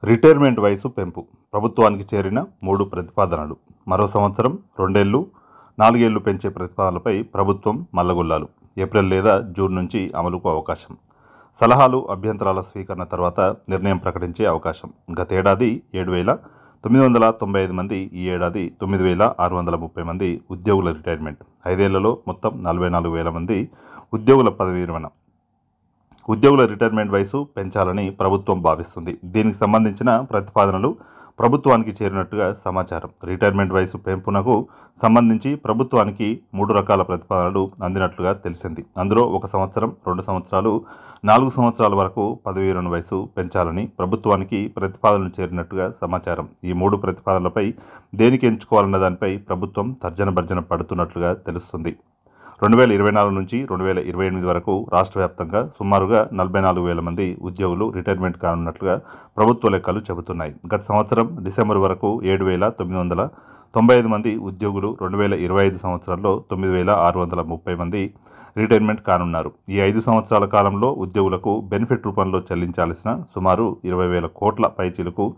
Retirement వయసు పెంపు ప్రభుత్వానికి చేరిన 3 ప్రతిపాదనలు. మరో సంవత్సరం, 2 ఏళ్లు, 4 ఏళ్లు పెంచే ప్రతిపాదనలపై ప్రభుత్వం మల్లగుల్లాలు. ఏప్రిల్ లేదా జూన్ నుంచి అమలుకు అవకాశం. సలహాలు, అభ్యంతరాల స్వీకరణ తర్వాత నిర్ణయం ప్రకటించే అవకాశం. గతేడాది 7,995 మంది, ఈ ఏడాది 9,630 మంది ఉద్యోగుల రిటైర్మెంట్. 5 ఏళ్లలో మొత్తం 44,000 మంది ఉద్యోగుల పదవీ విరమణ. ఉద్యోగుల రిటైర్మెంట్ వయసు పెంచాలని ప్రభుత్వం భావిస్తుంది. దీనికి సంబంధించిన ప్రతిపాదనలు ప్రభుత్వానికి చేరినట్టుగా సమాచారం. రిటైర్మెంట్ వయసు పెంపునకు సంబంధించి ప్రభుత్వానికి 3 రకాల ప్రతిపాదనలు అందినట్లుగా తెలిసింది. అందులో 1 సంవత్సరం, 2 సంవత్సరాలు, 4 సంవత్సరాల వరకు పదవీ విరమణ వయసు పెంచాలని ప్రభుత్వానికి ప్రతిపాదనలు చేరినట్టుగా సమాచారం. ఈ 3 ప్రతిపాదనలపై దేనికి ఎంచుకోవాలన్న దానిపై ప్రభుత్వం తర్జన భర్జన పడుతున్నట్లుగా తెలుస్తుంది. 2024 నుంచి 2028 వరకు రాష్ట్ర వ్యాప్తంగా సుమారుగా 44,000 మంది ఉద్యోగులు రిటైర్మెంట్ కానున్నట్లుగా ప్రభుత్వ లెక్కలు చెబుతున్నాయి. గత సంవత్సరం డిసెంబర్ వరకు 7,995 మంది ఉద్యోగులు, 2025 సంవత్సరంలో 9,630 మంది రిటైర్మెంట్ కానున్నారు. ఈ 5 సంవత్సరాల కాలంలో ఉద్యోగులకు బెనిఫిట్ రూపంలో చెల్లించాల్సిన సుమారు 20,000 కోట్ల పైచిలుకు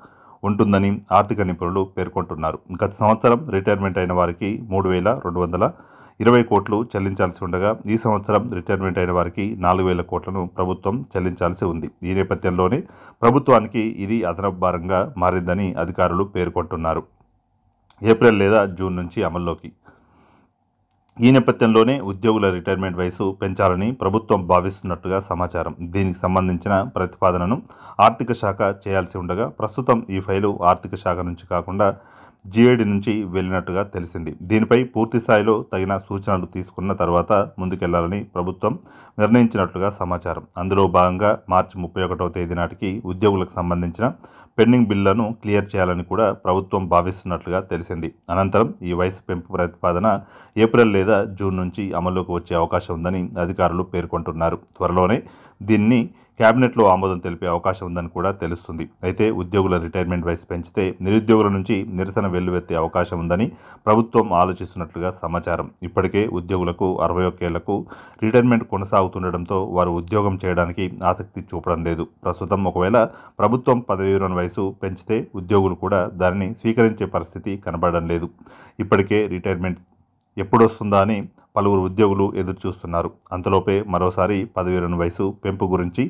ఉంటుందని ఆర్థిక నిపుణులు పేర్కొంటున్నారు. గత సంవత్సరం రిటైర్మెంట్ అయిన వారికి 3,220 కోట్లు చెల్లించాల్సి ఉండగా, ఈ సంవత్సరం రిటైర్మెంట్ అయిన వారికి 4,000 కోట్లను ప్రభుత్వం చెల్లించాల్సి ఉంది. ఈ నేపథ్యంలోనే ప్రభుత్వానికి ఇది అదనపు భారంగా మారిందని అధికారులు పేర్కొంటున్నారు. ఏప్రిల్ లేదా జూన్ నుంచి అమల్లోకి. ఈ నేపథ్యంలోనే ఉద్యోగుల రిటైర్మెంట్ వయసు పెంచాలని ప్రభుత్వం భావిస్తున్నట్టుగా సమాచారం. దీనికి సంబంధించిన ప్రతిపాదనను ఆర్థిక శాఖ చేయాల్సి ఉండగా, ప్రస్తుతం ఈ ఫైలు ఆర్థిక శాఖ నుంచి కాకుండా జీఏడీ నుంచి వెళ్ళినట్టుగా తెలిసింది. దీనిపై పూర్తి స్థాయిలో తగిన సూచనలు తీసుకున్న తర్వాత ముందుకెళ్లాలని ప్రభుత్వం నిర్ణయించినట్లుగా సమాచారం. అందులో భాగంగా మార్చి 31వ తేదీ నాటికి ఉద్యోగులకు సంబంధించిన పెండింగ్ బిల్లులను క్లియర్ చేయాలని కూడా ప్రభుత్వం భావిస్తున్నట్లుగా తెలిసింది. అనంతరం ఈ వయసు పెంపు ప్రతిపాదన ఏప్రిల్ లేదా జూన్ నుంచి అమల్లోకి వచ్చే అవకాశం ఉందని అధికారులు పేర్కొంటున్నారు. త్వరలోనే దీన్ని కేబినెట్లో ఆమోదం తెలిపే అవకాశం ఉందని కూడా తెలుస్తుంది. అయితే ఉద్యోగుల రిటైర్మెంట్ వయసు పెంచితే నిరుద్యోగుల నుంచి నిరసన వెల్లువెత్తే అవకాశం ఉందని ప్రభుత్వం ఆలోచిస్తున్నట్లుగా సమాచారం. ఇప్పటికే ఉద్యోగులకు 61 ఏళ్లకు రిటైర్మెంట్ కొనసాగుతుండటంతో వారు ఉద్యోగం చేయడానికి ఆసక్తి చూపడం లేదు. ప్రస్తుతం ఒకవేళ ప్రభుత్వం పదవీ విరమణ వయసు పెంచితే ఉద్యోగులు కూడా దానిని స్వీకరించే పరిస్థితి కనబడడం లేదు. ఇప్పటికే రిటైర్మెంట్ ఎప్పుడొస్తుందా అని పలువురు ఉద్యోగులు ఎదురుచూస్తున్నారు. అంతలోపే మరోసారి పదవీ విరమణ వయసు పెంపు గురించి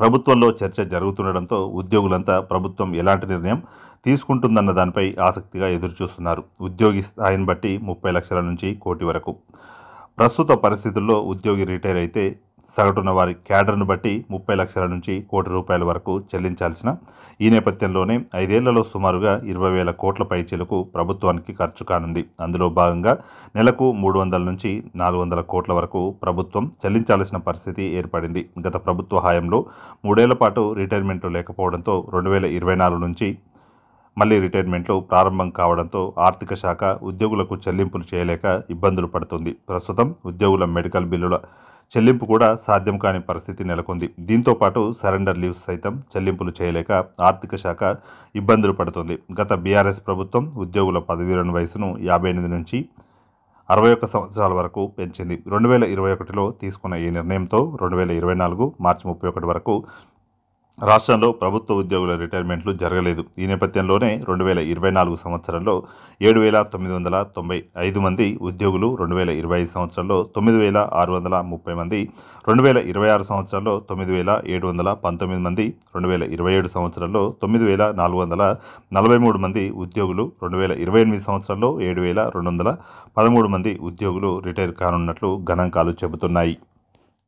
ప్రభుత్వంలో చర్చ జరుగుతుండటంతో ఉద్యోగులంతా ప్రభుత్వం ఎలాంటి నిర్ణయం తీసుకుంటుందన్న దానిపై ఆసక్తిగా ఎదురుచూస్తున్నారు. ఉద్యోగి స్థాయిని బట్టి 30 లక్షల నుంచి కోటి వరకు. ప్రస్తుత పరిస్థితుల్లో ఉద్యోగి రిటైర్ అయితే సగటున వారి క్యాడర్ను బట్టి 30 లక్షల నుంచి కోటి రూపాయల వరకు చెల్లించాల్సిన ఈ నేపథ్యంలోనే 5 ఏళ్లలో సుమారుగా 20,000 కోట్ల పైచిలకు ప్రభుత్వానికి ఖర్చు కానుంది. అందులో భాగంగా నెలకు 300 నుంచి 400 కోట్ల వరకు ప్రభుత్వం చెల్లించాల్సిన పరిస్థితి ఏర్పడింది. గత ప్రభుత్వ హయాంలో 3 ఏళ్ల పాటు రిటైర్మెంట్లు లేకపోవడంతో 2024 నుంచి మళ్లీ రిటైర్మెంట్లు ప్రారంభం కావడంతో ఆర్థిక శాఖ ఉద్యోగులకు చెల్లింపులు చేయలేక ఇబ్బందులు పడుతుంది. ప్రస్తుతం ఉద్యోగుల మెడికల్ బిల్లుల చెల్లింపు కూడా సాధ్యం కాని పరిస్థితి నెలకొంది. దీంతో పాటు సరెండర్ లీవ్స్ సైతం చెల్లింపులు చేయలేక ఆర్థిక శాఖ ఇబ్బందులు పడుతుంది. గత బీఆర్ఎస్ ప్రభుత్వం ఉద్యోగుల పదవీ విరమణ వయసును 58 నుంచి 61 సంవత్సరాల వరకు పెంచింది. 2021లో తీసుకున్న ఈ నిర్ణయంతో 2024 మార్చి 31 వరకు రాష్ట్రంలో ప్రభుత్వ ఉద్యోగుల రిటైర్మెంట్లు జరగలేదు. ఈ నేపథ్యంలోనే 2024 సంవత్సరంలో 7,995 మంది ఉద్యోగులు, 2025 సంవత్సరంలో 9,630 మంది, 2026 సంవత్సరంలో 9,719 మంది, 2027 సంవత్సరంలో 9,443 మంది ఉద్యోగులు, 2028 సంవత్సరంలో 7,213 మంది ఉద్యోగులు రిటైర్ కానున్నట్లు గణాంకాలు చెబుతున్నాయి.